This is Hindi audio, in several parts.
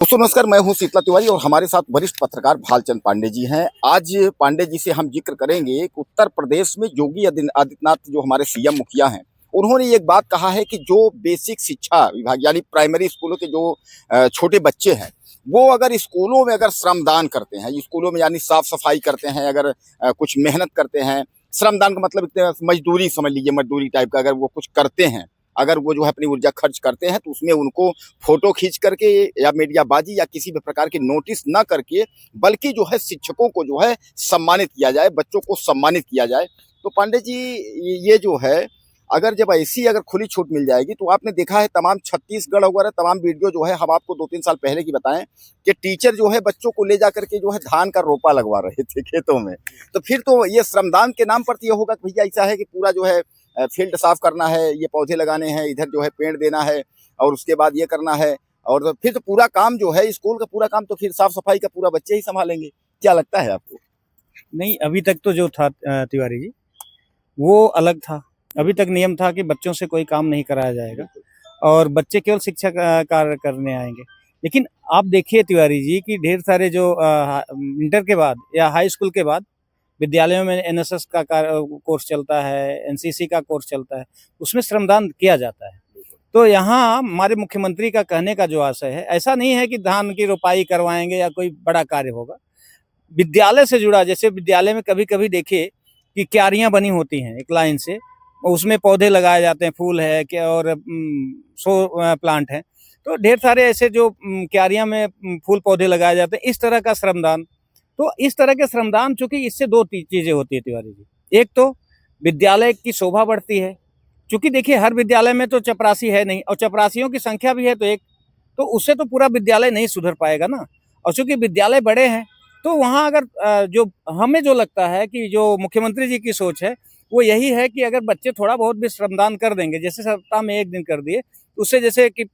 दोस्तों नमस्कार, मैं हूं शीतला तिवारी और हमारे साथ वरिष्ठ पत्रकार भालचंद पांडे जी हैं। आज पांडे जी से हम जिक्र करेंगे कि उत्तर प्रदेश में योगी आदित्यनाथ जो हमारे सीएम मुखिया हैं, उन्होंने एक बात कहा है कि जो बेसिक शिक्षा विभाग यानी प्राइमरी स्कूलों के जो छोटे बच्चे हैं, वो अगर स्कूलों में अगर श्रमदान करते हैं, स्कूलों में यानी साफ सफाई करते हैं, अगर कुछ मेहनत करते हैं, श्रमदान का मतलब इतने मजदूरी समझ लीजिए, मजदूरी टाइप का अगर वो कुछ करते हैं, अगर वो जो है अपनी ऊर्जा खर्च करते हैं, तो उसमें उनको फोटो खींच करके या मीडियाबाजी या किसी भी प्रकार के नोटिस ना करके, बल्कि जो है शिक्षकों को जो है सम्मानित किया जाए, बच्चों को सम्मानित किया जाए। तो पांडे जी, ये जो है अगर जब ऐसी अगर खुली छूट मिल जाएगी, तो आपने देखा है तमाम छत्तीसगढ़ वगैरह तमाम वीडियो जो है हम आपको 2-3 साल पहले की बताएं कि टीचर जो है बच्चों को ले जा करके जो है धान का रोपा लगवा रहे थे खेतों में। तो फिर तो ये श्रमदान के नाम पर तो ये होगा कि भैया ऐसा है कि पूरा जो है फील्ड साफ करना है, ये पौधे लगाने हैं, इधर जो है पेड़ देना है और उसके बाद ये करना है, और तो फिर तो पूरा काम जो है स्कूल का पूरा काम तो फिर साफ सफाई का पूरा बच्चे ही संभालेंगे। क्या लगता है आपको? नहीं, अभी तक तो जो था तिवारी जी, वो अलग था। अभी तक नियम था कि बच्चों से कोई काम नहीं कराया जाएगा और बच्चे केवल शिक्षा का कार्य करने आएंगे। लेकिन आप देखिए तिवारी जी कि ढेर सारे जो इंटर के बाद या हाई स्कूल के बाद विद्यालयों में एनएसएस का कोर्स चलता है, एनसीसी का कोर्स चलता है, उसमें श्रमदान किया जाता है। तो यहाँ हमारे मुख्यमंत्री का कहने का जो आशय है, ऐसा नहीं है कि धान की रोपाई करवाएंगे या कोई बड़ा कार्य होगा। विद्यालय से जुड़ा, जैसे विद्यालय में कभी कभी देखिए कि क्यारियां बनी होती हैं एक लाइन से, उसमें पौधे लगाए जाते हैं, फूल है क्या और प्लांट है, तो ढेर सारे ऐसे जो क्यारियां में फूल पौधे लगाए जाते हैं, इस तरह का श्रमदान। तो इस तरह के श्रमदान, चूंकि इससे दो चीजें होती है तिवारी जी। एक तो विद्यालय की शोभा बढ़ती है, क्योंकि देखिए हर विद्यालय में तो चपरासी है नहीं, और चपरासियों की संख्या भी है तो एक, तो उससे तो पूरा विद्यालय नहीं सुधर पाएगा ना। और चूंकि विद्यालय बड़े हैं, तो वहाँ अगर जो हमें जो लगता है कि जो मुख्यमंत्री जी की सोच है वो यही है कि अगर बच्चे थोड़ा बहुत भी श्रमदान कर देंगे, जैसे सप्ताह में एक दिन कर दिए, उससे जैसे कि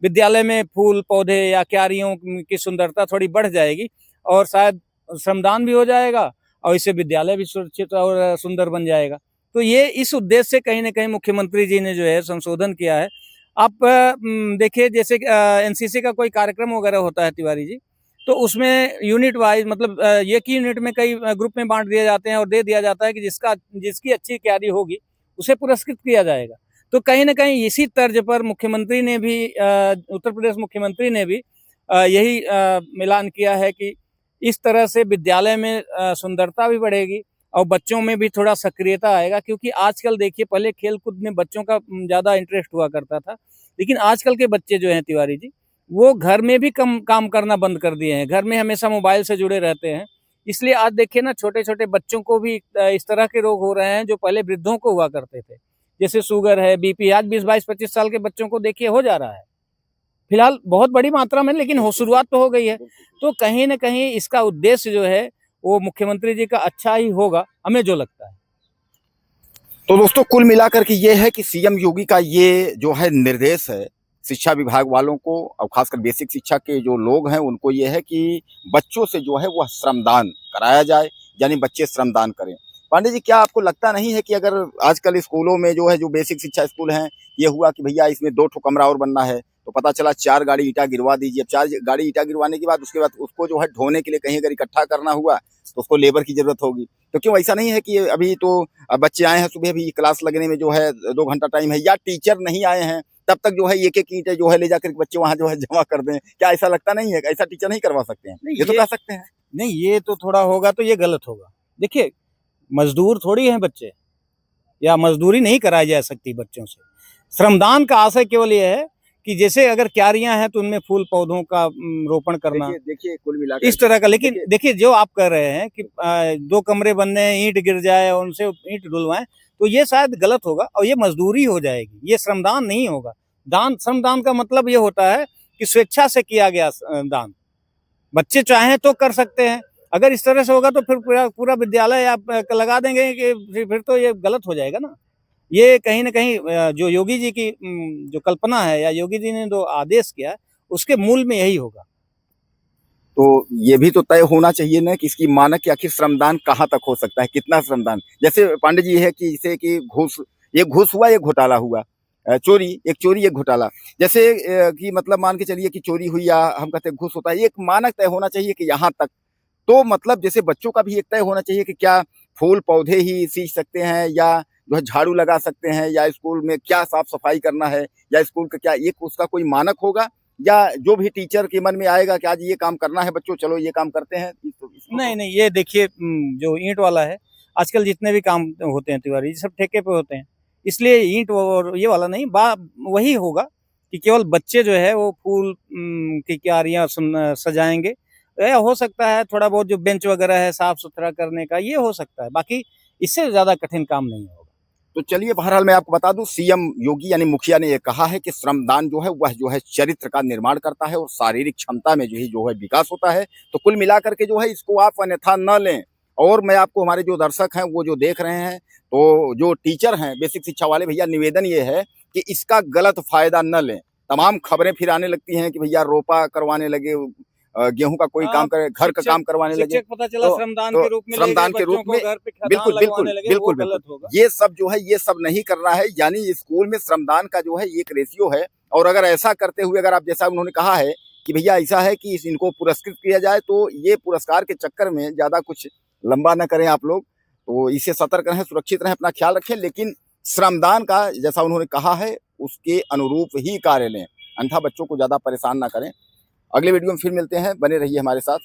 विद्यालय में फूल पौधे या क्यारियों की सुंदरता थोड़ी बढ़ जाएगी और शायद श्रमदान भी हो जाएगा और इससे विद्यालय भी सुरक्षित और सुंदर बन जाएगा। तो ये इस उद्देश्य से कहीं ना कहीं मुख्यमंत्री जी ने जो है संशोधन किया है। आप देखिए, जैसे एनसीसी का कोई कार्यक्रम वगैरह होता है तिवारी जी, तो उसमें यूनिट वाइज, मतलब एक ही यूनिट में कई ग्रुप में बांट दिए जाते हैं और दे दिया जाता है कि जिसकी अच्छी क्यारी होगी उसे पुरस्कृत किया जाएगा। तो कहीं ना कहीं इसी तर्ज पर मुख्यमंत्री ने भी, उत्तर प्रदेश मुख्यमंत्री ने भी यही ऐलान किया है कि इस तरह से विद्यालय में सुंदरता भी बढ़ेगी और बच्चों में भी थोड़ा सक्रियता आएगा। क्योंकि आजकल देखिए, पहले खेल कूद में बच्चों का ज़्यादा इंटरेस्ट हुआ करता था, लेकिन आजकल के बच्चे जो हैं तिवारी जी, वो घर में भी कम काम करना बंद कर दिए हैं, घर में हमेशा मोबाइल से जुड़े रहते हैं। इसलिए आज देखिए ना, छोटे छोटे बच्चों को भी इस तरह के रोग हो रहे हैं जो पहले वृद्धों को हुआ करते थे, जैसे शुगर है, बीपी। आज 20-22-25 साल के बच्चों को देखिए हो जा रहा है, फिलहाल बहुत बड़ी मात्रा में, लेकिन हो शुरुआत तो हो गई है। तो कहीं ना कहीं इसका उद्देश्य जो है वो मुख्यमंत्री जी का अच्छा ही होगा, हमें जो लगता है। तो दोस्तों, कुल मिलाकर के ये है कि सीएम योगी का ये जो है निर्देश है शिक्षा विभाग वालों को, और खासकर बेसिक शिक्षा के जो लोग हैं उनको, ये है कि बच्चों से जो है वह श्रमदान कराया जाए, यानी बच्चे श्रमदान करें। पांडे जी, क्या आपको लगता नहीं है कि अगर आजकल स्कूलों में जो है, जो बेसिक शिक्षा स्कूल हैं, ये हुआ कि भैया इसमें 2 ठो कमरा और बनना है, तो पता चला 4 गाड़ी ईंटा गिरवा दीजिए। अब 4 गाड़ी ईंटा गिरवाने के बाद उसके बाद उसको जो है ढोने के लिए कहीं अगर इकट्ठा करना हुआ तो उसको लेबर की जरूरत होगी। तो क्यों ऐसा नहीं है कि अभी तो बच्चे आए हैं, सुबह भी क्लास लगने में जो है 2 घंटा टाइम है, या टीचर नहीं आए हैं तब तक जो है एक एक ईंटें जो है ले जाकर बच्चे वहां जो है जमा कर दें? क्या ऐसा लगता नहीं है? ऐसा टीचर नहीं करवा सकते हैं? नहीं, ये तो कर सकते हैं। नहीं, ये तो थोड़ा होगा तो ये गलत होगा। देखिए, मजदूर थोड़ी हैं बच्चे, या मजदूरी नहीं कराई जा सकती बच्चों से। श्रमदान का आशय केवल ये है कि जैसे अगर क्यारियां हैं तो उनमें फूल पौधों का रोपण करना, देखिए कुल मिलाकर इस तरह का। लेकिन देखिए, जो आप कर रहे हैं कि 2 कमरे बनने, ईंट गिर जाए और उनसे ईंट डुलवाएं, तो ये शायद गलत होगा और ये मजदूरी हो जाएगी, ये श्रमदान नहीं होगा। श्रमदान का मतलब ये होता है कि स्वेच्छा से किया गया दान, बच्चे चाहें तो कर सकते हैं। अगर इस तरह से होगा तो फिर पूरा विद्यालय आप लगा देंगे कि फिर तो ये गलत हो जाएगा ना। ये कहीं ना कहीं जो योगी जी की जो कल्पना है या योगी जी ने जो आदेश किया, उसके मूल में यही होगा। तो ये भी तो तय होना चाहिए ना कि इसकी मानक कि आखिर श्रमदान कहाँ तक हो सकता है, कितना श्रमदान। जैसे पांडे जी है कि जैसे कि घूस, ये घूस हुआ, ये घोटाला हुआ, चोरी एक घोटाला, जैसे कि मतलब मान के चलिए कि चोरी हुई या हम कहते हैं घूस होता है, ये एक मानक तय होना चाहिए कि यहाँ तक। तो मतलब जैसे बच्चों का भी एक तय होना चाहिए कि क्या फूल पौधे ही सींच सकते हैं या जो है झाड़ू लगा सकते हैं, या स्कूल में क्या साफ सफाई करना है, या स्कूल का क्या एक उसका कोई मानक होगा, या जो भी टीचर के मन में आएगा कि आज ये काम करना है बच्चों, चलो ये काम करते हैं। नहीं नहीं, ये देखिए जो ईंट वाला है, आजकल जितने भी काम होते हैं तिवारी जी, सब ठेके पे होते हैं। इसलिए ईंट और ये वाला नहीं, वही होगा कि केवल बच्चे जो है वो फूल की क्यारियां सजाएंगे, या हो सकता है थोड़ा बहुत जो बेंच वगैरह है साफ सुथरा करने का, ये हो सकता है, बाकी इससे ज्यादा कठिन काम नहीं होगा। तो चलिए, बहरहाल मैं आपको बता दूं, सीएम योगी यानी मुखिया ने यह कहा है कि श्रमदान जो है वह जो है चरित्र का निर्माण करता है और शारीरिक क्षमता में जो है विकास होता है। तो कुल मिलाकर के जो है इसको आप अन्यथा न लें। और मैं आपको, हमारे जो दर्शक हैं वो जो देख रहे हैं, तो जो टीचर हैं बेसिक शिक्षा वाले भैया, निवेदन ये है कि इसका गलत फायदा न लें। तमाम खबरें फिर आने लगती हैं कि भैया रोपा करवाने लगे, गेहूं का कोई काम करे, घर का काम करवाने लगे, पता चला तो श्रमदान के रूप में श्रमदान के रूप में घर पे बिल्कुल बिल्कुल बिल्कुल बिल्कुल ये सब जो है ये सब नहीं करना है। यानी स्कूल में श्रमदान का जो है एक रेशियो है, और अगर ऐसा करते हुए अगर आप, जैसा उन्होंने कहा है कि भैया ऐसा है कि इनको पुरस्कृत किया जाए, तो ये पुरस्कार के चक्कर में ज्यादा कुछ लंबा न करें आप लोग। तो इससे सतर्क रहें, सुरक्षित रहें, अपना ख्याल रखें, लेकिन श्रमदान का जैसा उन्होंने कहा है उसके अनुरूप ही कार्य लें, अन्यथा बच्चों को ज्यादा परेशान ना करें। अगले वीडियो में फिर मिलते हैं, बने रहिए हमारे साथ।